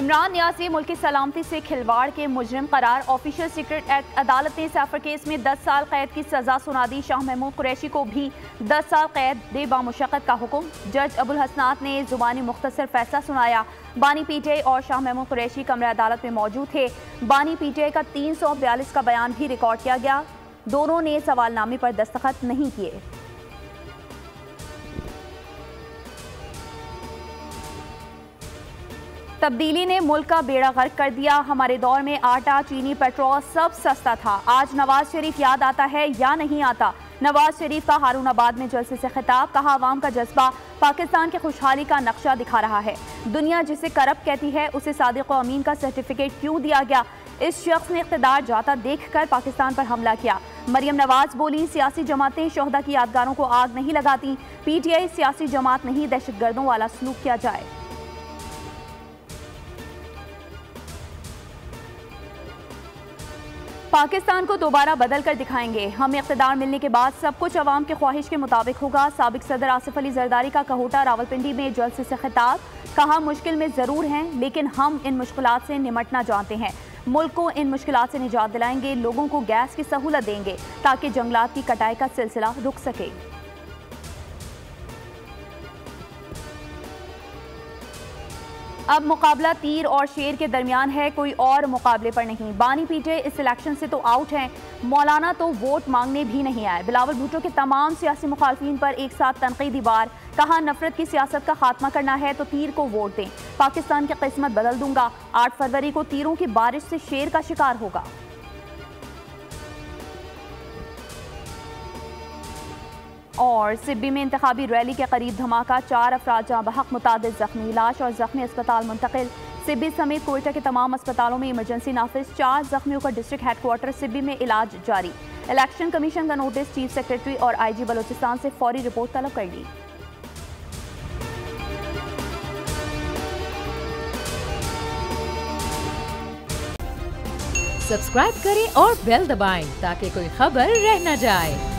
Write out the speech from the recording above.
इमरान नियाज़ से मुल्क की सलामती से खिलवाड़ के मुजरिम करार। ऑफिशियल सीक्रेट एक्ट अदालत ने सैफर केस में 10 साल कैद की सजा सुना दी। शाह महमूद कुरैशी को भी 10 साल कैद दे बामुशक्कत का हुक्म। जज अबुल हसनात ने जुबानी मुख्तसर फैसला सुनाया। बानी पीटीआई और शाह महमूद कुरैशी कमरे अदालत में मौजूद थे। बानी पीटीआई का 342 का बयान भी रिकॉर्ड किया गया। दोनों ने सवालनामे पर दस्तखत नहीं किए। तब्दीली ने मुल्क का बेड़ा गर्क कर दिया। हमारे दौर में आटा, चीनी, पेट्रोल सब सस्ता था। आज नवाज शरीफ याद आता है या नहीं आता? नवाज शरीफ का हारूनाबाद में जलसे से खिताब। कहा, आवाम का जज्बा पाकिस्तान की खुशहाली का नक्शा दिखा रहा है। दुनिया जिसे करप्ट कहती है उसे सादिक व अमीन का सर्टिफिकेट क्यों दिया गया? इस शख्स ने इख्तिदार जाता देखकर पाकिस्तान पर हमला किया। मरियम नवाज बोली, सियासी जमातें शोहदा की यादगारों को आग नहीं लगाती। पीटीआई सियासी जमात नहीं, दहशतगर्दों वाला सलूक किया जाए। पाकिस्तान को दोबारा बदल कर दिखाएंगे। हमें इख्तिदार मिलने के बाद सब कुछ अवाम की ख्वाहिश के मुताबिक होगा। साबिक सदर आसिफ अली जरदारी का कहोटा रावलपिंडी में जलसे से खिताब। कहा, मुश्किल में ज़रूर हैं लेकिन हम इन मुश्किलात से निमटना जानते हैं। मुल्क को इन मुश्किलात से निजात दिलाएंगे। लोगों को गैस की सहूलत देंगे ताकि जंगलात की कटाई का सिलसिला रुक सके। अब मुकाबला तीर और शेर के दरमियान है, कोई और मुकाबले पर नहीं। बानी पीटीआई इस इलेक्शन से तो आउट हैं। मौलाना तो वोट मांगने भी नहीं आए। बिलावल भुट्टो के तमाम सियासी मुखालफिन पर एक साथ तनकीदी वार। कहा, नफरत की सियासत का खात्मा करना है तो तीर को वोट दें। पाकिस्तान की किस्मत बदल दूंगा। 8 फरवरी को तीरों की बारिश से शेर का शिकार होगा। और सिब्बी में इंतखाबी रैली के करीब धमाका, 4 अफराद जहाँ बहक, मुतादिद जख्मी। लाश और जख्मी अस्पताल मुंतकिल। सिब्बी समेत कोयटा के तमाम अस्पतालों में इमरजेंसी नाफिज। 4 जख्मियों का डिस्ट्रिक्ट हेडक्वार्टर सिब्बी में इलाज जारी। इलेक्शन कमीशन का नोटिस चीफ सेक्रेटरी और IG बलोचिस्तान से फौरी रिपोर्ट तलब कर ली। सब्सक्राइब करें और बेल दबाएं ताकि कोई खबर रह न जाए।